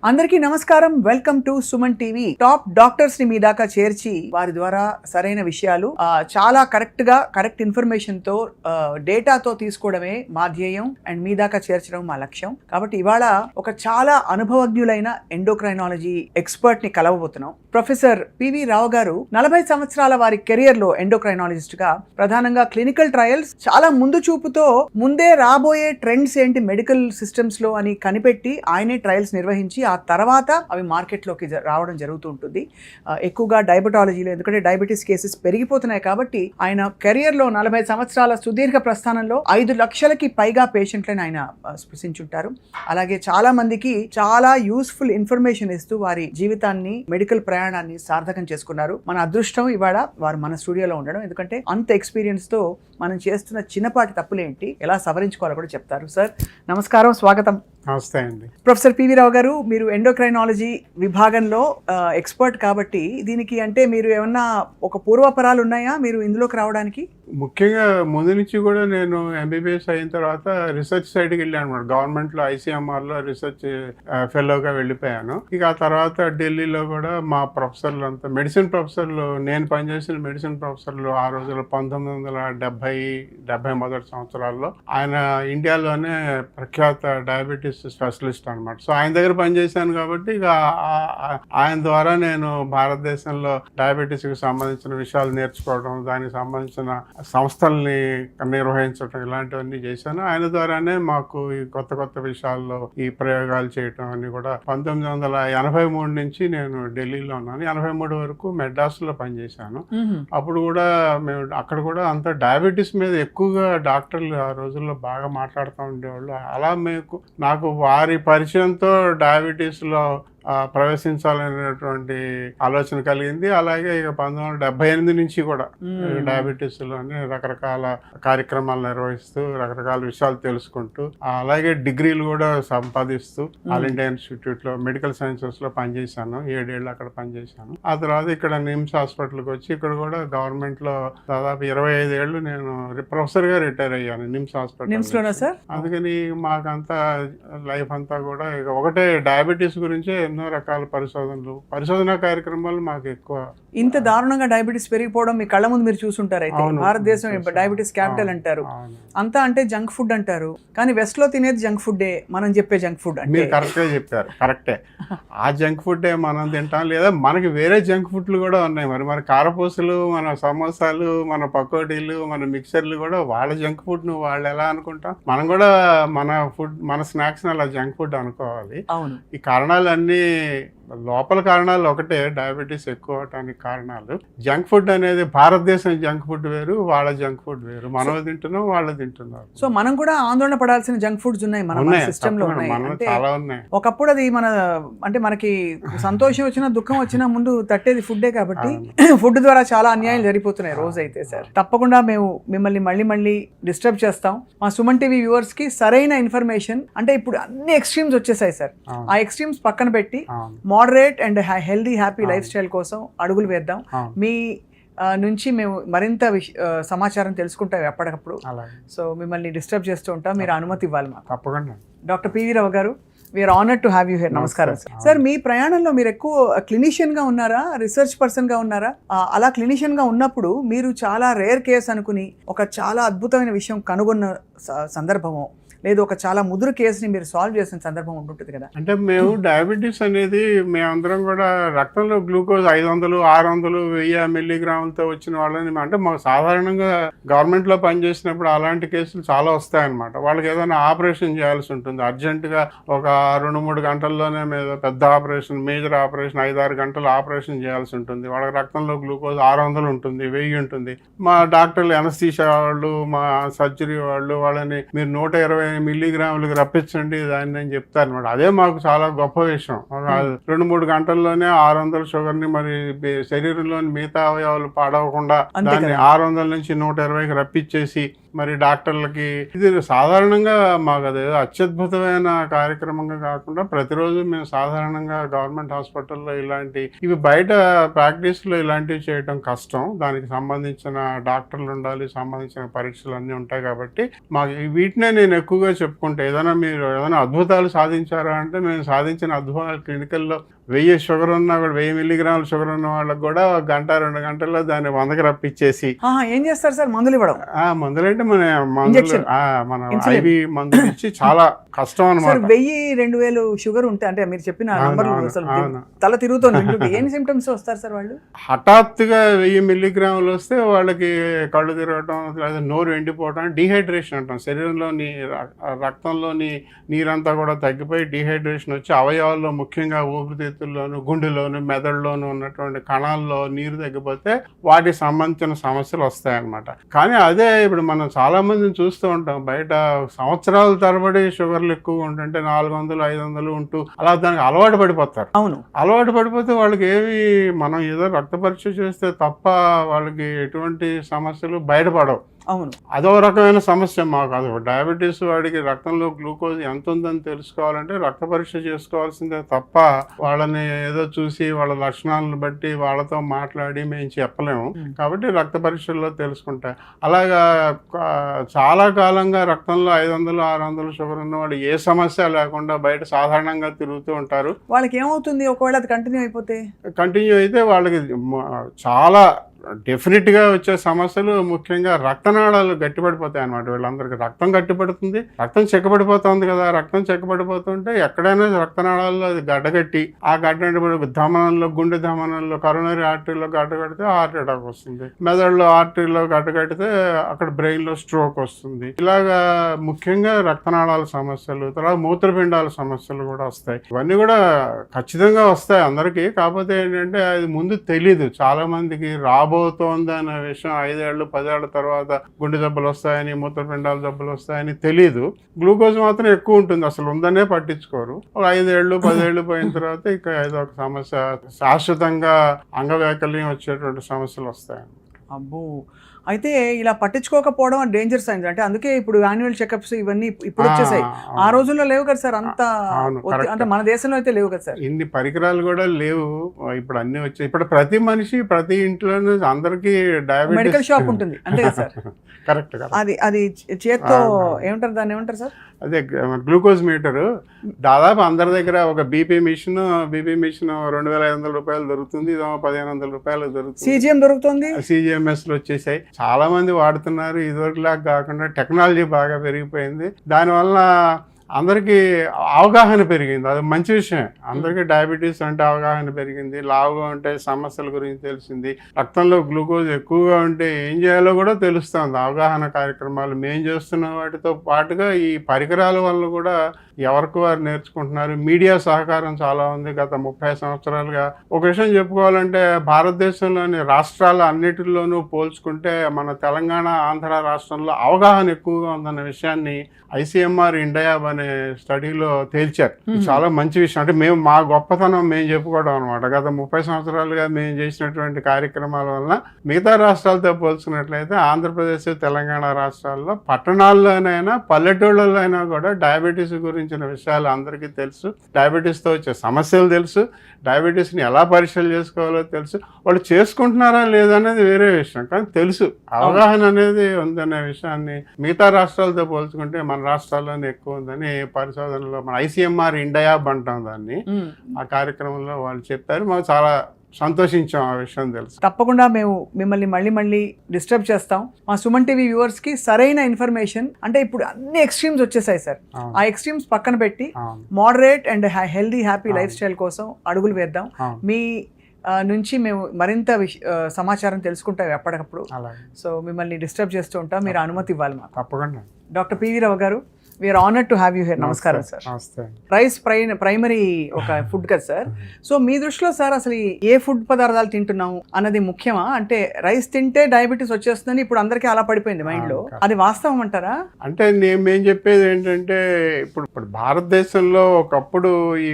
అందరికీ నమస్కారం. Welcome to Suman TV. Top doctors ని మీ దాకా చేర్చి వారి ద్వారా సరైన విషయాలు చాలా కరెక్ట్ ఇన్ఫర్మేషన్ తో డేటాతో తీసుకోవడమే మా ధ్యేయం అండ్ మీ దాకా చేర్చడం మా లక్ష్యం. కాబట్టి ఇవాళ ఒక చాలా అనుభవజ్ఞులైన ఎండోక్రైనాలజీ ఎక్స్పర్ట్ ని కలవబోతున్నాం. ప్రొఫెసర్ పివి రావు గారు 40 సంవత్సరాల వారి కెరియర్ లో ఎండోక్రైనాలజిస్ట్ గా ప్రధానంగా క్లినికల్ ట్రయల్స్ చాలా ముందు చూపుతో ముందే రాబోయే ట్రెండ్స్ ఏంటి మెడికల్ సిస్టమ్స్ లో అని కనిపెట్టి ఆయనే ట్రయల్స్ నిర్వహించి ఆ తర్వాత అవి మార్కెట్లోకి రావడం జరుగుతూ ఉంటుంది. ఎక్కువగా డయాబెటాలజీలో, ఎందుకంటే డయాబెటీస్ కేసెస్ పెరిగిపోతున్నాయి కాబట్టి ఆయన కెరియర్లో 40 సంవత్సరాల సుదీర్ఘ ప్రస్థానంలో 5 లక్షలకి పైగా పేషెంట్లను ఆయన స్పృశించుంటారు. అలాగే చాలా మందికి చాలా యూస్ఫుల్ ఇన్ఫర్మేషన్ ఇస్తూ వారి జీవితాన్ని, మెడికల్ ప్రయాణాన్ని సార్థకం చేసుకున్నారు. మన అదృష్టం ఇవాళ వారు మన స్టూడియోలో ఉండడం. ఎందుకంటే అంత ఎక్స్పీరియన్స్ తో మనం చేస్తున్న చిన్నపాటి తప్పులేంటి, ఎలా సవరించుకోవాలో కూడా చెప్తారు. సార్ నమస్కారం, స్వాగతం. నమస్తే అండి. ప్రొఫెసర్ పివి రావు గారు, మీరు ఎండోక్రైనాలజీ విభాగంలో ఎక్స్పర్ట్ కాబట్టి దీనికి అంటే మీరు ఏమన్నా ఒక పూర్వపరాలు ఉన్నాయా మీరు ఇందులోకి రావడానికి? ముఖ్యంగా ముందు నుంచి కూడా నేను ఎంబీబీఎస్ అయిన తర్వాత రీసెర్చ్ సైడ్కి వెళ్ళాను అనమాట. గవర్నమెంట్లో ఐసీఎంఆర్లో రీసెర్చ్ ఫెలోగా వెళ్ళిపోయాను. ఇక ఆ తర్వాత ఢిల్లీలో కూడా మా ప్రొఫెసర్లు అంతా మెడిసిన్ ప్రొఫెసర్లు, నేను పనిచేసిన మెడిసిన్ ప్రొఫెసర్లు ఆ రోజుల్లో 1970 మొదటి సంవత్సరాల్లో ఆయన ఇండియాలోనే ప్రఖ్యాత డయాబెటీస్ స్పెషలిస్ట్ అనమాట. సో ఆయన దగ్గర పనిచేశాను కాబట్టి ఇక ఆయన ద్వారా నేను భారతదేశంలో డయాబెటీస్ కి సంబంధించిన విషయాలు నేర్చుకోవడం, దానికి సంబంధించిన సంస్థల్ని నిర్వహించడం, ఇలాంటివన్నీ చేశాను. ఆయన ద్వారానే మాకు ఈ కొత్త విషయాల్లో ఈ ప్రయోగాలు చేయటం అన్ని కూడా 1983 నుంచి నేను ఢిల్లీలో ఉన్నాను. 83 వరకు మెడ్రాస్ లో పనిచేశాను. అప్పుడు కూడా మేము అక్కడ కూడా అంత డయాబెటీస్ మీద ఎక్కువగా డాక్టర్లు ఆ రోజుల్లో బాగా మాట్లాడుతూ ఉండేవాళ్ళు. అలా నాకు వారి పరిచయంతో డయాబెటీస్ లో ప్రవేశించాలనేటువంటి ఆలోచన కలిగింది. అలాగే ఇక 1978 నుంచి కూడా డయాబెటీస్ లోనే రకరకాల కార్యక్రమాలు నిర్వహిస్తూ రకరకాల విషయాలు తెలుసుకుంటూ, అలాగే డిగ్రీలు కూడా సంపాదిస్తూ ఆల్ ఇండియా ఇన్స్టిట్యూట్ లో మెడికల్ సైన్సెస్ లో పనిచేశాను. 7 ఏళ్ళు అక్కడ పనిచేశాను. ఆ తర్వాత ఇక్కడ నిమ్స్ హాస్పిటల్కి వచ్చి ఇక్కడ కూడా గవర్నమెంట్ లో దాదాపు 25 ఏళ్ళు నేను ప్రొఫెసర్ గా రిటైర్ అయ్యాను నిమ్స్ హాస్పిటల్. అందుకని మాకంతా లైఫ్ అంతా కూడా ఇక ఒకటే డయాబెటీస్ గురించే ఎన్నో రకాల పరిశోధన కార్యక్రమాలు మాకు ఎక్కువ. ఇంత దారుణంగా డయాబెటీస్ పెరిగిపోవడం మీ కళ్ళ ముందు మీరు చూసుంటారు. అయితే భారతదేశం డయాబెటీస్ క్యాపిటల్ అంటారు, అంతా అంటే జంక్ ఫుడ్ అంటారు. కానీ వెస్ట్ లో తినేది జంక్ ఫుడ్డే, మనం చెప్పే జంక్ ఫుడ్. మీరు కరెక్ట్ గా చెప్పారు, కరెక్టే. ఆ జంక్ ఫుడ్డే మనం తింటాం, లేదా మనకి వేరే జంక్ ఫుడ్లు కూడా ఉన్నాయి. మన కారపూసలు, మన సమోసాలు, మన పకోడీలు, మన మిక్చర్లు కూడా వాళ్ళ జంక్ ఫుడ్ ను వాళ్ళు ఎలా అనుకుంటాం, మనం కూడా మన స్నాక్స్ అలా జంక్ ఫుడ్ అనుకోవాలి. ఈ కారణాలన్నీ లోపల కారణాలు ఒకటే, డయాబెటీస్ ఎక్కువ అవటానికి కారణాలు. జంక్ ఫుడ్ అనేది భారతదేశం జంక్ ఫుడ్ వేరు, వాళ్ళ జంక్ ఫుడ్ వేరు. మనం తింటున్నాం, వాళ్ళు తింటున్నారు. సో మనం కూడా ఆందోళన పడాల్సిన జంక్ ఫుడ్స్ ఉన్నాయి మన సిస్టమ్ లో. చాలా ఉన్నాయి. ఒకప్పుడు అది మనకి సంతోషం వచ్చినా దుఃఖం వచ్చినా ముందు తట్టేది ఫుడ్డే కాబట్టి ఫుడ్ ద్వారా చాలా అన్యాయాలు జరిగిపోతున్నాయి రోజైతే. సార్ తప్పకుండా మేము మిమ్మల్ని మళ్ళీ డిస్టర్బ్ చేస్తాం. మా సుమన్ టీవీ వ్యూవర్స్ కి సరైన ఇన్ఫర్మేషన్, అంటే ఇప్పుడు అన్ని ఎక్స్ట్రీమ్స్ వచ్చేసాయి సార్. ఆ ఎక్స్ట్రీమ్స్ పక్కన పెట్టి moderate and healthy happy life style కోసం అడుగులు వేద్దాం. మీ నుంచి మేము మరింత సమాచారం తెలుసుకుంటాం ఎప్పటికప్పుడు. సో మిమ్మల్ని డిస్టర్బ్ చేస్తూ ఉంటాం, మీరు అనుమతి ఇవ్వాలి మాకు. తప్పకుండా. Doctor PV Rao garu, we are honoured to have you here. నమస్కారం సార్. మీ ప్రయాణంలో మీరు ఎక్కువ క్లినిషియన్ గా ఉన్నారా, రీసెర్చ్ పర్సన్ గా ఉన్నారా? అలా క్లినిషియన్ గా ఉన్నప్పుడు మీరు చాలా రేర్ కేస్ అనుకుని ఒక చాలా అద్భుతమైన విషయం కనుగొన్న సందర్భము, లేదు ఒక చాలా ముదురు కేసుని మీరు సాల్వ్ చేసిన సందర్భం ఉంటుంది కదా? అంటే మేము డయాబెటీస్ అనేది మేమందరం కూడా రక్తంలో గ్లూకోజ్ 500, 600, 1000 మిల్లీగ్రాములతో వచ్చిన వాళ్ళని, అంటే మాకు సాధారణంగా గవర్నమెంట్ లో పనిచేసినప్పుడు అలాంటి కేసులు చాలా వస్తాయన్నమాట. వాళ్ళకి ఏదైనా ఆపరేషన్ చేయాల్సి ఉంటుంది అర్జెంటుగా, ఒక 2-3 గంటల్లోనే పెద్ద ఆపరేషన్, మేజర్ ఆపరేషన్, 5-6 గంటలు ఆపరేషన్ చేయాల్సి ఉంటుంది. వాళ్ళకి రక్తంలో గ్లూకోజ్ 600 ఉంటుంది, 1000 ఉంటుంది. మా డాక్టర్లు, అనస్థీషియా వాళ్ళు, మా సర్జరీ వాళ్ళు వాళ్ళని మీరు 120 మిల్లీగ్రాములకు రప్పించండి దాన్ని అని చెప్తారు అనమాట. అదే మాకు చాలా గొప్ప విషయం. 2-3 గంటల్లోనే 600 షుగర్ ని, మరి శరీరంలోని మిగతా అవయవాలు పాడవకుండా దాన్ని 600 నుంచి 120కి రప్పించేసి మరి డాక్టర్లకి ఇది సాధారణంగా మాకు అదేదో అత్యద్భుతమైన కార్యక్రమంగా కాకుండా ప్రతిరోజు మేము సాధారణంగా గవర్నమెంట్ హాస్పిటల్లో ఇవి బయట ప్రాక్టీస్లో ఇలాంటివి చేయడం కష్టం. దానికి సంబంధించిన డాక్టర్లు ఉండాలి, సంబంధించిన పరీక్షలు అన్నీ ఉంటాయి. కాబట్టి మాకు వీటినే నేను ఎక్కువగా చెప్పుకుంటే మీరు ఏదైనా అద్భుతాలు సాధించారా అంటే మేము సాధించిన అద్భుతాలు క్లినికల్లో 1000 షుగర్ ఉన్నా కూడా 1000 మిల్లీగ్రాముల షుగర్ ఉన్న వాళ్ళకి కూడా 1-2 గంటల్లో దాన్ని 100కి రప్పించేసి. ఏం చేస్తారు సార్? మందులు ఇవ్వడం? మందులు అంటే మన ఐవి మందులు ఇచ్చి చాలా కష్టం అనమాట. 1000-2000 షుగర్ ఉంటే అంటే మీరు చెప్పిన తల తిరుగుతుంది. ఏం సిమ్టమ్స్ వస్తారు సార్ వాళ్ళు? హఠాత్తుగా 1000 మిల్లీగ్రాములు వస్తే వాళ్ళకి కళ్ళు తిరగటం, లేదా నోరు ఎండిపోవటం, డీహైడ్రేషన్ అంటాం. శరీరంలోని రక్తంలోని నీరంతా కూడా తగ్గిపోయి డీహైడ్రేషన్ వచ్చి అవయవాల్లో ముఖ్యంగా ఊపిరితిత్తుల్లోను, గుండెలోను, మెదడులోను ఉన్నటువంటి కణాల్లో నీరు తగ్గిపోతే వాటికి సంబంధించిన సమస్యలు వస్తాయన్నమాట. కానీ అదే ఇప్పుడు మనం చాలా మందిని చూస్తూ ఉంటాం బయట సంవత్సరాల తరబడి షుగర్లు ఎక్కువ ఉంటుంటే 400-500 ఉంటూ అలా దానికి అలవాటు పడిపోతారు. అవును, అలవాటు పడిపోతే వాళ్ళకి మనం ఏదో రక్త పరీక్ష చేస్తే తప్ప వాళ్ళకి ఎటువంటి సమస్యలు బయటపడవు. అవును, అదో రకమైన సమస్య మాకు. అది డయాబెటీస్ వాడికి రక్తంలో గ్లూకోజ్ ఎంత ఉందని తెలుసుకోవాలంటే రక్త పరీక్ష చేసుకోవాల్సిందే తప్ప వాళ్ళని ఏదో చూసి వాళ్ళ లక్షణాలను బట్టి వాళ్ళతో మాట్లాడి మేము చెప్పలేము. కాబట్టి రక్త పరీక్షల్లో తెలుసుకుంటా. అలాగా చాలా కాలంగా రక్తంలో 500-600 షుగర్ ఉన్న వాళ్ళు ఏ సమస్య లేకుండా బయట సాధారణంగా తిరుగుతూ ఉంటారు. వాళ్ళకి ఏమవుతుంది ఒకవేళ అది కంటిన్యూ అయితే? వాళ్ళకి చాలా డెఫినెట్గా వచ్చే సమస్యలు ముఖ్యంగా రక్తనాళాలు గట్టిపడిపోతాయి అన్నమాట. వీళ్ళందరికీ రక్తం గట్టిపడుతుంది, రక్తం చెక్కబడిపోతుంది కదా. రక్తం చెక్కబడిపోతుంటే ఎక్కడైనా రక్తనాళాల్లో అది గడ్డగట్టి ఆ గడ్డ ధమనంలో, గుండె ధమనంలో, కరోనరీ ఆర్టరీలో గడ్డగడితే హార్ట్ అటాక్ వస్తుంది. మెదడులో ఆర్టరీలో గడ్డగడితే అక్కడ బ్రెయిన్లో స్ట్రోక్ వస్తుంది. ఇలాగా ముఖ్యంగా రక్తనాళాల సమస్యలు, తర్వాత మూత్రపిండాల సమస్యలు కూడా వస్తాయి. ఇవన్నీ కూడా ఖచ్చితంగా వస్తాయి అందరికీ. కాకపోతే ఏంటంటే అది ముందు తెలీదు చాలా మందికి. రాబోతోంది అనే విషయం 5-10 ఏళ్ల తర్వాత గుండె జబ్బులు వస్తాయని, మూత్రపిండాల జబ్బులు వస్తాయని తెలీదు. గ్లూకోజ్ మాత్రం ఎక్కువ ఉంటుంది, అసలు ఉందనే పట్టించుకోరు. ఒక 5-10 ఏళ్ళు పోయిన తర్వాత ఇక ఏదో ఒక సమస్య, శాశ్వతంగా అంగవైకల్యం వచ్చేటువంటి సమస్యలు వస్తాయి. అబ్బో, అయితే ఇలా పట్టించుకోకపోవడం డేంజర్ సైన్స్. అంటే అందుకే ఇప్పుడు యాన్యువల్ చెకప్స్ ఇవన్నీ ఇప్పుడు వచ్చేసాయి. ఆ రోజుల్లో లేవు కదా సార్, అంత అంటే మన దేశంలో అయితే లేవు కదా సార్. ఇన్ని పరికరాలు కూడా లేవు, ఇప్పుడు అన్ని వచ్చాయి. ఇప్పుడు ప్రతి మనిషి ప్రతి ఇంట్లోనూ అందరికీ డయాబెటిస్ మెడికల్ షాప్ ఉంటుంది అంతే కదా సార్. కరెక్ట్. అది చేత్తో ఏమంటారు, దాన్ని ఏమంటారు సార్? అదే గ్లూకోజ్ మీటరు. దాదాపు అందరి దగ్గర ఒక బీపీ మిషన్ 2500 రూపాయలు దొరుకుతుంది, ఇదో 1500 రూపాయలు దొరుకుతుంది. CGM దొరుకుతుంది, CGMSలు వచ్చేసాయి. చాలా మంది వాడుతున్నారు. ఇదివరకులాగా కాకుండా టెక్నాలజీ బాగా పెరిగిపోయింది. దానివల్ల అందరికీ అవగాహన పెరిగింది. అది మంచి విషయం. అందరికీ డయాబెటీస్ అంటే అవగాహన పెరిగింది. లావుగా ఉంటే సమస్యల గురించి తెలిసింది. రక్తంలో గ్లూకోజ్ ఎక్కువగా ఉంటే ఏం చేయాలో కూడా తెలుస్తుంది. అవగాహన కార్యక్రమాలు మేము చేస్తున్న వాటితో పాటుగా ఈ పరికరాల వల్ల కూడా ఎవరికి వారు నేర్చుకుంటున్నారు. మీడియా సహకారం చాలా ఉంది గత 30 సంవత్సరాలుగా. ఒక విషయం చెప్పుకోవాలంటే భారతదేశంలోని రాష్ట్రాల అన్నిటిలోనూ పోల్చుకుంటే మన తెలంగాణ, ఆంధ్ర రాష్ట్రంలో అవగాహన ఎక్కువగా ఉందన్న విషయాన్ని ICMR ఇండియాబ్ అనే స్టడీలో తేల్చారు. చాలా మంచి విషయం. అంటే మా గొప్పతనం మేము చెప్పుకోవడం అనమాట. గత 30 సంవత్సరాలుగా మేము చేసినటువంటి కార్యక్రమాల వలన మిగతా రాష్ట్రాలతో పోల్చుకున్నట్లయితే ఆంధ్రప్రదేశ్, తెలంగాణ రాష్ట్రాల్లో పట్టణాల్లోనైనా పల్లెటూళ్ళలో అయినా కూడా డయాబెటీస్ గురించిన విషయాలు అందరికీ తెలుసు. డయాబెటీస్తో వచ్చే సమస్యలు తెలుసు. డయాబెటీస్ని ఎలా పరీక్షలు చేసుకోవాలో తెలుసు. వాళ్ళు చేసుకుంటున్నారా లేదనేది వేరే విషయం, కానీ తెలుసు. అవగాహన అనేది ఉందనే విషయాన్ని మిగతా రాష్ట్రాలతో పోల్చుకుంటే మన రాష్ట్రాల్లోనే ఎక్కువ ఉందని పరిశోధనలో మన ICMR ఇండియాబ్ అంటాం దాన్ని. ఆ కార్యక్రమంలో వాళ్ళు చెప్పారు. మాకు చాలా సంతోషించాం ఆ విషయం తెలుసు. తప్పకుండా మేము మిమ్మల్ని మళ్ళీ డిస్టర్బ్ చేస్తాం. మా సుమన్ టీవీ వ్యూవర్స్ కి సరైన ఇన్ఫర్మేషన్, అంటే ఇప్పుడు అన్ని ఎక్స్ట్రీమ్స్ వచ్చేసాయి సార్. ఆ ఎక్స్ట్రీమ్స్ పక్కన పెట్టి moderate and healthy happy life style కోసం అడుగులు వేద్దాం. మీ నుంచి మేము మరింత సమాచారం తెలుసుకుంటాం ఎప్పటికప్పుడు. సో మిమ్మల్ని డిస్టర్బ్ చేస్తూ ఉంటాం, మీరు అనుమతి ఇవ్వాలి మాకు. తప్పకుండా. Doctor PV Rao garu, we are honoured to have you here. నమస్కారం సార్. నమస్తే. రైస్ ప్రైమరీ ఒక ఫుడ్ కదా సార్. సో మీ దృష్టిలో సార్ అసలు ఏ ఫుడ్ పదార్థాలు తింటున్నాం అన్నది ముఖ్యమా? అంటే రైస్ తింటే డయాబెటీస్ వచ్చేస్తుందని ఇప్పుడు అందరికీ అలా పడిపోయింది మైండ్ లో, అది వాస్తవం అంటారా? అంటే నేను చెప్పేది ఏంటంటే ఇప్పుడు భారతదేశంలో ఒకప్పుడు ఈ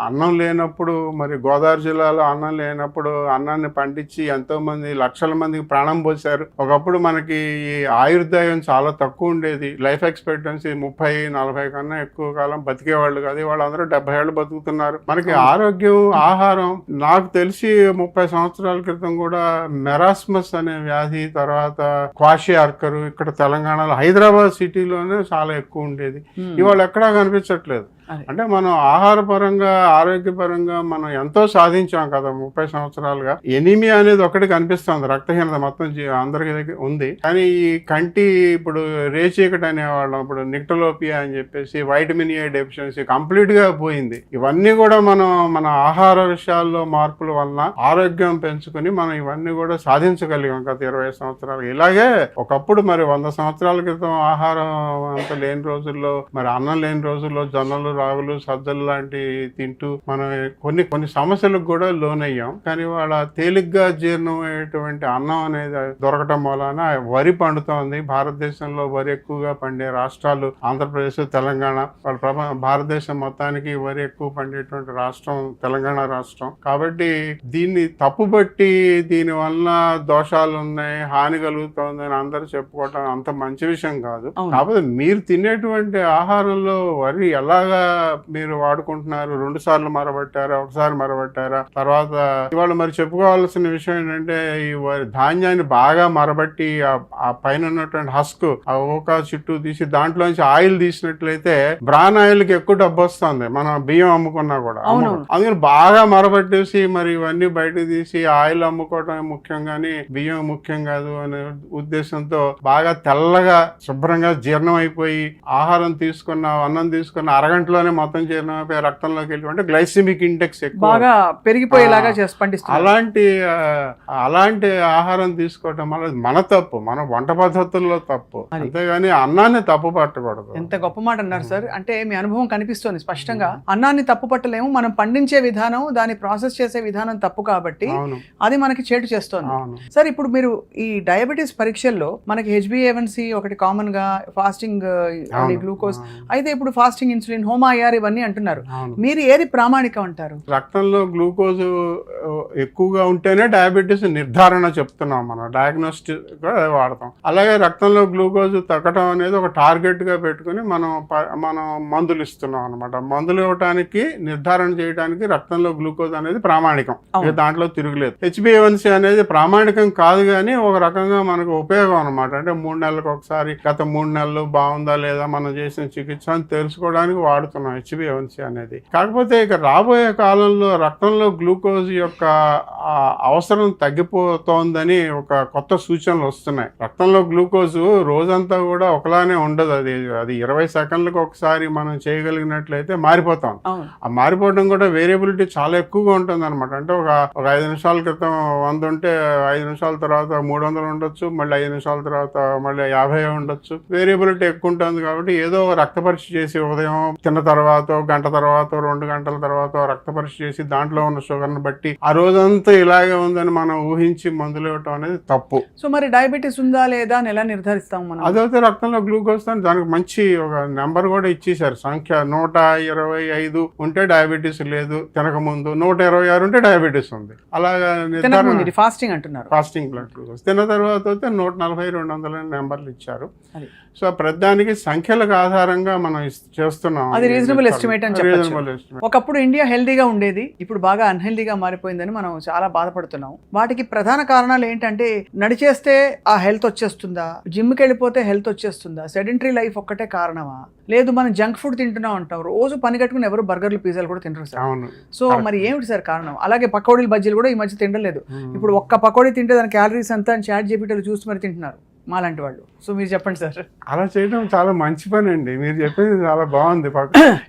అన్నం లేనప్పుడు, మరి గోదావరి జిల్లాలో అన్నం లేనప్పుడు అన్నాన్ని పండించి ఎంతో మంది లక్షల మందికి ప్రాణం పోశారు. ఒకప్పుడు మనకి ఈ ఆయుర్దాయం చాలా తక్కువ ఉండేది. లైఫ్ ఎక్స్పెక్టెన్సీ 30-40 కన్నా ఎక్కువ కాలం బతికేవాళ్ళు కాదు. వాళ్ళందరూ 70 ఏళ్ళు బతుకుతున్నారు. మనకి ఆరోగ్యం, ఆహారం, నాకు తెలిసి 30 సంవత్సరాల క్రితం కూడా మెరాస్మస్ అనే వ్యాధి, తర్వాత క్వాషియార్కర్ ఇక్కడ తెలంగాణలో హైదరాబాద్ సిటీలోనే చాలా ఎక్కువ ఉండేది. ఇవాళ ఎక్కడా కనిపించట్లేదు. అంటే మనం ఆహారపరంగా, ఆరోగ్యపరంగా మనం ఎంతో సాధించాం కదా 30 సంవత్సరాలుగా. ఎనీమియా అనేది ఒకటి కనిపిస్తుంది, రక్తహీనత మొత్తం అందరికి ఉంది. కానీ ఈ కంటి ఇప్పుడు రేచీకటి అనేవాళ్ళం, ఇప్పుడు నిక్టలోపియా అని చెప్పేసి, వైటమిన్ ఏ డెఫిషియన్సీ కంప్లీట్ గా పోయింది. ఇవన్నీ కూడా మనం మన ఆహార విషయాల్లో మార్పుల వలన ఆరోగ్యం పెంచుకుని మనం ఇవన్నీ కూడా సాధించగలిగాం గత 20 సంవత్సరాలు. ఇలాగే ఒకప్పుడు మరి 100 సంవత్సరాల క్రితం ఆహారం అంత లేని రోజుల్లో, మరి అన్నం లేని రోజుల్లో జొన్నలు, రాగులు, సజ్జలు లాంటివి తింటూ మనం కొన్ని సమస్యలకు కూడా లోనయ్యాం. కానీ వాళ్ళ తేలిగ్గా జీర్ణమయ్యేటువంటి అన్నం అనేది దొరకటం వలన వరి పండుతోంది. భారతదేశంలో వరి ఎక్కువగా పండే రాష్ట్రాలు ఆంధ్రప్రదేశ్, తెలంగాణ. వాళ్ళ భారతదేశం మొత్తానికి వరి ఎక్కువ పండేటువంటి రాష్ట్రం తెలంగాణ రాష్ట్రం. కాబట్టి దీన్ని తప్పుబట్టి దీని వలన దోషాలు ఉన్నాయి, హాని కలుగుతోంది అని అందరూ చెప్పుకోవటం అంత మంచి విషయం కాదు. కాకపోతే మీరు తినేటువంటి ఆహారంలో వరి ఎలాగా మీరు వాడుకుంటున్నారు? 2 సార్లు మరబట్టారా, ఒకసారి మరబట్టారా? తర్వాత ఇవాళ మరి చెప్పుకోవాల్సిన విషయం ఏంటంటే, ఈ ధాన్యాన్ని బాగా మరబట్టి ఆ పైన ఉన్నటువంటి హస్క్, ఆ ఓకా చుట్టూ తీసి దాంట్లోంచి ఆయిల్ తీసినట్లయితే బ్రాన్ ఆయిల్ కి ఎక్కువ డబ్బు వస్తుంది, మనం బియ్యం అమ్ముకున్నా కూడా. అందుకని బాగా మరబట్టేసి మరి ఇవన్నీ బయటకు తీసి ఆయిల్ అమ్ముకోవడం ముఖ్యం కానీ బియ్యం ముఖ్యం కాదు అనే ఉద్దేశంతో బాగా తెల్లగా శుభ్రంగా జీర్ణం అయిపోయి ఆహారం తీసుకున్న, అన్నం తీసుకున్న అరగంటలోనే మొత్తం జీర్ణమైపోయి రక్తంలోకి వెళ్ళి, అంటే గ్లైసిమిక్ ఇండెక్స్ ఎక్కువ బాగా పెరిగిపోయేలాగా చేసి పండిస్తారు. అలాంటి ఆహారం తీసుకోవటం వల్ల మన తప్పు, మన వంట పద్ధతుల్లో తప్పు, అంతేగాని అన్నాన్ని తప్పు పట్టకూడదు. ఎంత గొప్ప మాట అన్నారు సార్. అంటే మీ అనుభవం కనిపిస్తుంది స్పష్టంగా. అన్నాన్ని తప్పు పట్టలేము, మనం పండించే విధానం, దాన్ని ప్రాసెస్ చేసే విధానం తప్పు కాబట్టి అది మనకి చేటు చేస్తోంది. సార్ ఇప్పుడు మీరు ఈ డయాబెటీస్ పరీక్షల్లో మనకి HbA1c ఒకటి కామన్ గా, ఫాస్టింగ్ గ్లూకోజ్, అయితే ఇప్పుడు ఫాస్టింగ్ ఇన్సులిన్, హోమాయార్ ఇవన్నీ అంటున్నారు. మీరు ఏది ప్రామాణికం అంటారు? రక్తంలో గ్లూకోజ్ ఎక్కువగా ఉంటేనే డయాబెటీస్ నిర్ధారణ చెప్తున్నాం, మనం డయాగ్నోస్టిక్ గా వాడతాం. అలాగే రక్తంలో గ్లూకోజ్ తగ్గడం అనేది ఒక టార్గెట్ గా పెట్టుకుని మనం మందులు ఇస్తున్నాం అనమాట. మందులు ఇవ్వడానికి, నిర్ధారణ చేయడానికి రక్తంలో గ్లూకోజ్ అనేది ప్రామాణికం, దాంట్లో తిరుగులేదు. HbA1c అనేది ప్రామాణికం కాదు కానీ ఒక రకంగా మనకు ఉపయోగం అనమాట. అంటే 3 నెలలకు ఒకసారి, గత 3 నెలలు బాగుందా లేదా మనం చేసిన చికిత్స అని తెలుసుకోవడానికి వాడుతున్నాం HbA1c అనేది. కాకపోతే ఇక రాబోయే కాలంలో రక్తంలో గ్లూకోజ్ యొక్క అవసరం తగ్గిపోతోందని ఒక కొత్త సూచనలు వస్తున్నాయి. రక్తంలో గ్లూకోజ్ రోజంతా కూడా ఒకలానే ఉండదు. అది 20 సెకండ్లకు ఒకసారి మనం చేయగలిగినట్లయితే మారిపోతాం. ఆ మారిపోవడం కూడా వేరియబిలిటీ చాలా ఎక్కువగా ఉంటుంది అనమాట. అంటే ఒక 5 నిమిషాల క్రితం 100 ఉంటే 5 నిమిషాల తర్వాత 300 ఉండొచ్చు, మళ్ళీ 5 నిమిషాల తర్వాత మళ్ళీ 50 ఉండొచ్చు. వేరియబిలిటీ ఎక్కువ ఉంటుంది కాబట్టి ఏదో రక్త పరీక్ష చేసి ఉదయం తిన్న తర్వాత, గంట తర్వాత, 2 గంటల తర్వాత రక్త పరీక్ష చేసి దాంట్లో ఉన్న షుగర్ని బట్టి ఆ రోజంతా ఇలాగే ఉందని మనం ఊహించి మందులు ఇవ్వటం అనేది తప్పు. సో మరి డయాబెటీస్ ఉందా లేదా అని ఎలా నిర్ధారిస్తాం మనం? అదైతే రక్తంలో గ్లూకోజ్ దానికి మంచి ఒక నెంబర్ కూడా ఇచ్చేసారు, సంఖ్య. 125 ఉంటే డయాబెటీస్ లేదు తినక ముందు, 126 ఉంటే డయాబెటీస్ ఉంది. అలాగా ఫాస్టింగ్ అంటున్నారు. ఫాస్టింగ్ బ్లడ్ గ్లూకోజ్ తిన్న తర్వాత 140, 200 నెంబర్లు ఇచ్చారు. సో ప్రతిదానికి సంఖ్యలకు ఆధారంగా మనం చేస్తున్నాం. అది రీజనబుల్ ఎస్టిమేట్ అని చెప్పొచ్చు. ఒకప్పుడు ఇండియా హెల్దీగా ఉండేది, ఇప్పుడు బాగా అన్హెల్దీగా మారిపోయిందని మనం చాలా బాధపడుతున్నాం. వాటికి ప్రధాన కారణాలు ఏంటంటే, నడిచేస్తే ఆ హెల్త్ వచ్చేస్తుందా, జిమ్కి వెళ్ళిపోతే హెల్త్ వచ్చేస్తుందా, సెడెంటరీ లైఫ్ ఒక్కటే కారణమా, లేదు మనం జంక్ ఫుడ్ తింటున్నాం అంటాం, రోజు పని కట్టుకుని ఎవరు బర్గర్లు, పిజ్జాలు కూడా తింటారు సార్. సో మరి ఏమిటి సార్ కారణం? అలాగే పకోడీలు, బజ్జీలు కూడా ఈ మధ్య తినలేదు. ఇప్పుడు ఒక్క పకోడీ తింటే దాని క్యాలరీస్ అంతా చాట్ జీపీటీలో చూసి మరి తింటున్నారు. మాలాంటి వాళ్ళు. సో మీరు చెప్పండి సార్. అలా చేయడం చాలా మంచి పని అండి. మీరు చెప్పింది చాలా బాగుంది.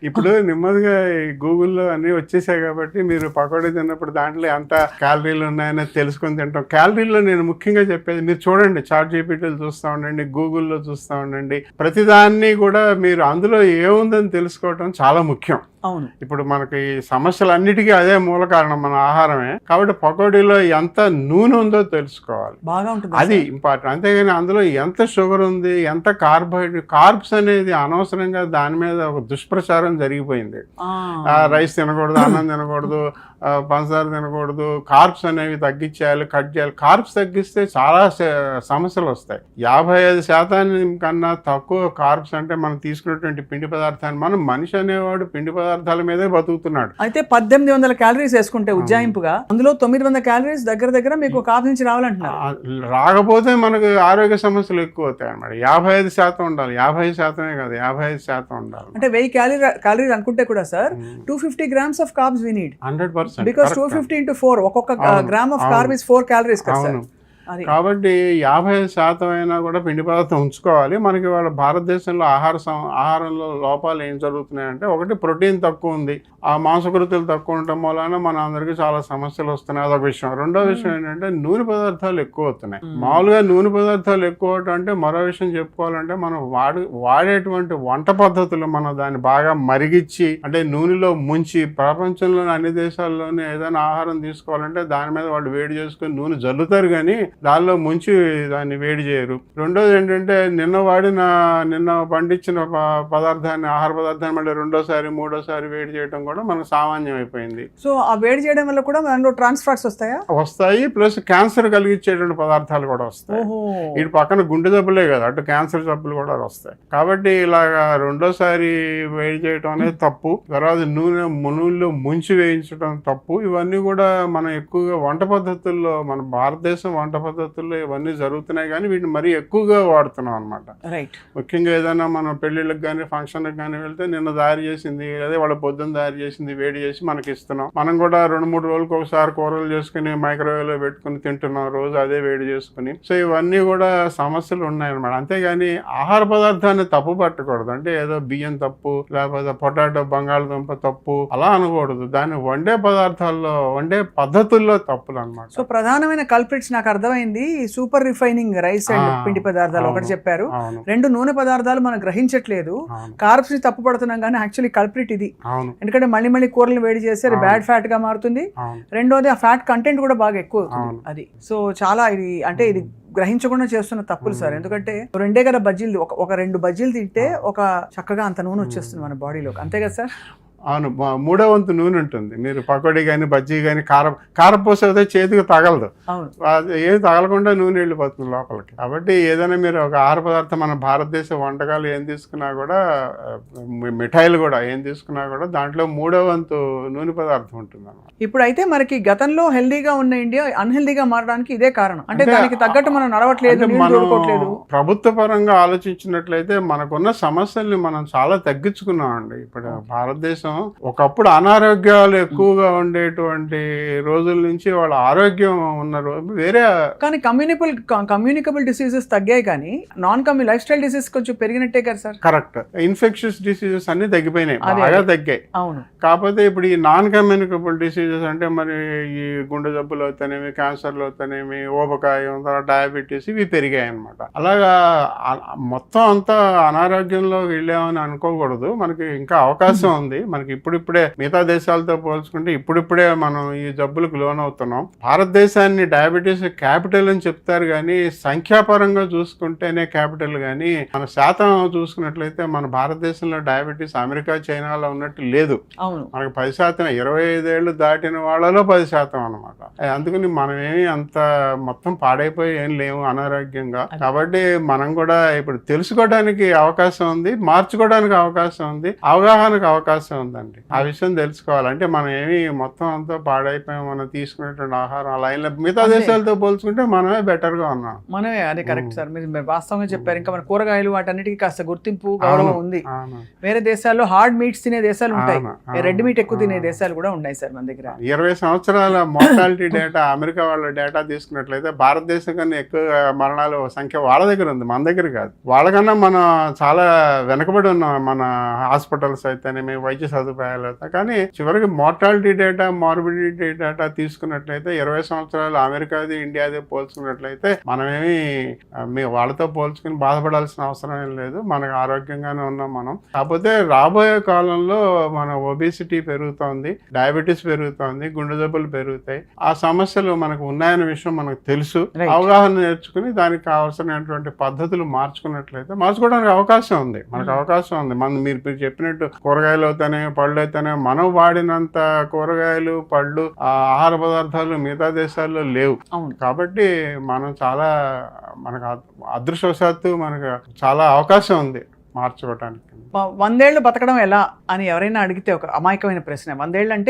ఇప్పుడు నెమ్మదిగా గూగుల్లో అన్ని వచ్చేసాయి కాబట్టి మీరు పకోడీ తిన్నప్పుడు దాంట్లో ఎంత క్యాలరీలు ఉన్నాయని తెలుసుకొని తింటాం. క్యాలరీలో నేను ముఖ్యంగా చెప్పేది మీరు చూడండి, చాట్ జీపీటీలు చూస్తూ ఉండండి, గూగుల్లో చూస్తూ ఉండండి. ప్రతిదాన్ని కూడా మీరు అందులో ఏముందని తెలుసుకోవటం చాలా ముఖ్యం. అవును, ఇప్పుడు మనకి సమస్యలన్నిటికీ అదే మూల కారణం, మన ఆహారమే. కాబట్టి పకోడీలో ఎంత నూనె ఉందో తెలుసుకోవాలి, బాగా ఉంటుంది, అది ఇంపార్టెంట్. అంతేగాని అందులో ఎంత షుగర్ ఉంది, ఎంత కార్బోహైడ్రేట్, కార్బ్స్ అనేది అనవసరంగా దాని మీద ఒక దుష్ప్రచారం జరిగిపోయింది. రైస్ తినకూడదు, అన్నం తినకూడదు, పంచదార తినకూడదు, కార్బ్స్ అనేవి తగ్గించేయాలి, కట్ చేయాలి. కార్బ్స్ తగ్గిస్తే చాలా సమస్యలు వస్తాయి. 55% కన్నా తక్కువ కార్బ్స్ అంటే మనం తీసుకున్నటువంటి పిండి పదార్థాన్ని, మనం మనిషి అనేవాడు పిండి పదార్థాల మీదే బతుకుతున్నాడు. అయితే 1800 క్యాలరీస్ వేసుకుంటే ఉజ్జాయింపుగా అందులో 900 క్యాలరీస్ దగ్గర మీకు కార్బ్స్ నుంచి రావాలంటున్నారు. రాకపోతే మనకు ఆరోగ్య సమస్యలు ఎక్కువ అవుతాయి అన్నమాట. 55% ఉండాలి, 50% కాదు, 55% ఉండాలి. అంటే 1000 క్యాలరీస్ అనుకుంటే కూడా sir 250 grams of carbs we need 100%. Because 250 into 4 ఒక్కొక్క gram of carb is 4 calories కదా సార్. కాబట్టి 50% అయినా కూడా పిండి పదార్థం ఉంచుకోవాలి. మనకి వాళ్ళ భారతదేశంలో ఆహారంలో లోపాలు ఏం జరుగుతున్నాయంటే, ఒకటి ప్రోటీన్ తక్కువ ఉంది, ఆ మాంసకృతులు తక్కువ ఉండటం వలన మన అందరికీ చాలా సమస్యలు వస్తున్నాయి, అదొక విషయం. రెండో విషయం ఏంటంటే నూనె పదార్థాలు ఎక్కువ అవుతున్నాయి. మామూలుగా నూనె పదార్థాలు ఎక్కువ అవటం అంటే, మరో విషయం చెప్పుకోవాలంటే, మనం వాడేటువంటి వంట పద్ధతులు మనం దాన్ని బాగా మరిగించి, అంటే నూనెలో ముంచి, ప్రపంచంలోని అన్ని దేశాల్లోనే ఏదైనా ఆహారం తీసుకోవాలంటే దాని మీద వాళ్ళు వేడి చేసుకుని నూనె జల్లుతారు, కానీ దానిలో ముంచి దాన్ని వేడి చేయరు. రెండోది ఏంటంటే, నిన్న పండించిన పదార్థాన్ని, ఆహార పదార్థాన్ని మళ్ళీ రెండోసారి మూడోసారి వేడి చేయడం కూడా మనకు సామాన్యం అయిపోయింది. సో ఆ వేడి చేయడం వల్ల కూడా మనలో ట్రాన్స్ఫాట్స్ వస్తాయి, ప్లస్ క్యాన్సర్ కలిగించేటువంటి పదార్థాలు కూడా వస్తాయి. ఇటు పక్కన గుండె జబ్బులే కదా, అటు క్యాన్సర్ జబ్బులు కూడా వస్తాయి. కాబట్టి ఇలాగా రెండోసారి వేడి చేయడం అనేది తప్పు. తర్వాత నూనెలో ముంచి వేయించడం తప్పు. ఇవన్నీ కూడా మనం ఎక్కువగా వంట పద్ధతుల్లో, మన భారతదేశం వంట పద్ధతుల్లో ఇవన్నీ జరుగుతున్నాయి, కానీ వీటిని మరీ ఎక్కువగా వాడుతున్నాం అనమాట. ముఖ్యంగా ఏదైనా మనం పెళ్లిళ్ళకి కానీ ఫంక్షన్లకు కానీ వెళ్తే, నిన్న తయారు చేసింది అదే వాళ్ళ పొద్దున్న తయారు చేసింది వేడి చేసి మనకి ఇస్తున్నాం. మనం కూడా 2-3 రోజులకు ఒకసారి కూరలు చేసుకుని మైక్రోవేవ్ లో పెట్టుకుని తింటున్నాం, రోజు అదే వేడి చేసుకుని. సో ఇవన్నీ కూడా సమస్యలు ఉన్నాయన్నమాట. అంతేగాని ఆహార పదార్థాన్ని తప్పు పట్టకూడదు. అంటే ఏదో బియ్యం తప్పు, లేకపోతే పొటాటో, బంగాళదుంప తప్పు అలా అనకూడదు. దాన్ని వండే పదార్థాల్లో, వండే పద్ధతుల్లో తప్పులు అనమాట. సో ప్రధానమైన కల్ప్రిట్స్ నాకు అర్థమైంది, సూపర్ రిఫైనింగ్ రైస్ అండ్ పిండి పదార్థాలు ఒకటి చెప్పారు, రెండు నూనె పదార్థాలు మనం గ్రహించట్లేదు, కార్బ్స్ ని తప్పు పడుతున్నాం, కానీ యాక్చువల్లీ కల్ప్రిట్ ఇది. ఎందుకంటే మళ్ళీ కూరలు వేడి చేస్తే అది బ్యాడ్ ఫ్యాట్ గా మారుతుంది. రెండోది ఆ ఫ్యాట్ కంటెంట్ కూడా బాగా ఎక్కువ అవుతుంది అది. సో చాలా ఇది అంటే ఇది గ్రహించకుండా చేస్తున్న తప్పులు సార్. ఎందుకంటే 2 కదా బజ్జీలు, ఒక 2 బజ్జీలు తింటే ఒక చక్కగా అంత నూనె వచ్చేస్తుంది మన బాడీలోకి, అంతే కదా సార్? అవును, 3వ వంతు నూనె ఉంటుంది. మీరు పకోడీ కానీ బజ్జీ కానీ కారపూస అయితే చేతికి తగలదు, ఏది తగలకుండా నూనె వెళ్ళిపోతుంది లోపలికి. కాబట్టి ఏదైనా మీరు ఒక ఆహార పదార్థం, మన భారతదేశ వంటకాలు ఏం తీసుకున్నా కూడా, మిఠాయిలు కూడా ఏం తీసుకున్నా కూడా దాంట్లో 3వ వంతు నూనె పదార్థం ఉంటుంది అన్నమాట. ఇప్పుడు అయితే మనకి గతంలో హెల్దీగా ఉన్న ఇండియా అన్హెల్దీగా మారడానికి ఇదే కారణం. అంటే దానికి తగ్గట్టు మనం నడవట్లేదు, ప్రభుత్వ పరంగా ఆలోచించినట్లయితే మనకున్న సమస్యల్ని మనం చాలా తగ్గించుకున్నామండి. ఇప్పుడు భారతదేశం ఒకప్పుడు అనారోగ్యాలు ఎక్కువగా ఉండేటువంటి రోజుల నుంచి వాళ్ళ ఆరోగ్యం ఉన్న వేరే, కానీ కమ్యూనికబుల్ డిసీజెస్ తగ్గాయి, కానీ లైఫ్ స్టైల్ డిసీజ్ కొంచెం పెరిగినట్టే కదా సార్? కరెక్ట్. ఇన్ఫెక్షన్స్ డిసీజెస్ అన్ని తగ్గిపోయినాయి, బాగా తగ్గాయి. అవును. కాకపోతే ఇప్పుడు ఈ నాన్ కమ్యూనికబుల్ డిసీజెస్ అంటే మరి ఈ గుండె జబ్బులు అవుతానేమి, క్యాన్సర్లు అవుతానేమి, ఊబకాయం, డయాబెటీస్, ఇవి పెరిగాయి అనమాట. అలాగా మొత్తం అంతా అనారోగ్యంలో వెళ్ళామని అనుకోకూడదు. మనకి ఇంకా అవకాశం ఉంది. మనకి ఇప్పుడిప్పుడే మిగతా దేశాలతో పోల్చుకుంటే ఇప్పుడిప్పుడే మనం ఈ జబ్బులకు లోనవుతున్నాం. భారతదేశాన్ని డయాబెటీస్ క్యాపిటల్ అని చెప్తారు, కానీ సంఖ్యాపరంగా చూసుకుంటేనే క్యాపిటల్, కానీ మన శాతం చూసుకున్నట్లయితే మన భారతదేశంలో డయాబెటీస్ అమెరికా, చైనాలో ఉన్నట్టు లేదు. మనకు 10%, 25 ఏళ్ళు దాటిన వాళ్ళలో 10% అనమాట. అందుకని మనమేమి అంత మొత్తం పాడైపోయి ఏం లేవు అనారోగ్యంగా. కాబట్టి మనం కూడా ఇప్పుడు తెలుసుకోవడానికి అవకాశం ఉంది, మార్చుకోవడానికి అవకాశం ఉంది, అవగాహనకు అవకాశం ఉంది. ఉందండి. ఆ విషయం తెలుసుకోవాలి. అంటే మనం ఏమి మొత్తం అంతా పాడైపోయాం, మనం తీసుకునేటువంటి ఆహారం అలా అయిన మిగతా దేశాలతో పోల్చుకుంటే మనమే బెటర్ గా ఉన్నాం. మనమే, అదే కరెక్ట్ సార్, మీరు వాస్తవంగా చెప్పారు. ఇంకా మన కూరగాయలు వాటన్నిటికీ కాస్త గుర్తింపు, గౌరవం ఉంది. వేరే దేశాల్లో హార్డ్ మీట్స్ తినే దేశాలు ఉంటాయి, రెడ్ మీట్ ఎక్కువ తినే దేశాలు కూడా ఉన్నాయి సార్ మన దగ్గర. 20 సంవత్సరాల మోర్టాలిటీ డేటా అమెరికా వాళ్ళ డేటా తీసుకున్నట్లయితే భారతదేశం కన్నా ఎక్కువ మరణాల సంఖ్య వాళ్ళ దగ్గర ఉంది, మన దగ్గర కాదు. వాళ్ళకన్నా మనం చాలా వెనకబడి ఉన్నాం, మన హాస్పిటల్స్ అయితేనేమి, వైద్య సదుపాయాలు అయితే. కానీ చివరికి మోర్టాలిటీ డేటా, మార్బిడిటీ డేటా తీసుకున్నట్లయితే 20 సంవత్సరాలు అమెరికాది ఇండియాది పోల్చుకున్నట్లయితే మనమేమి వాళ్ళతో పోల్చుకుని బాధపడాల్సిన అవసరం ఏం లేదు. మనకు ఆరోగ్యంగానే ఉన్నాం మనం. కాకపోతే రాబోయే కాలంలో మన ఒబేసిటీ పెరుగుతోంది, డయాబెటీస్ పెరుగుతోంది, గుండె జబ్బులు పెరుగుతాయి. ఆ సమస్యలు మనకు ఉన్నాయనే విషయం మనకు తెలుసు. అవగాహన నేర్చుకుని దానికి కావాల్సినటువంటి పద్ధతులు మార్చుకోవడానికి అవకాశం ఉంది, మనకు అవకాశం ఉంది. మీరు చెప్పినట్టు కూరగాయలు అయితేనే, పళ్ళు అయితేనే, మనం వాడినంత కూరగాయలు, పళ్ళు, ఆహార పదార్థాలు మిగతా దేశాల్లో లేవు. కాబట్టి మనం చాలా, మనకు అదృష్టవశాత్తు మనకు చాలా అవకాశం ఉంది మార్చుకోవటానికి. 100 ఏళ్ళు బతకడం ఎలా అని ఎవరైనా అడిగితే ఒక అమాయకమైన ప్రశ్న. 100 ఏళ్ళు అంటే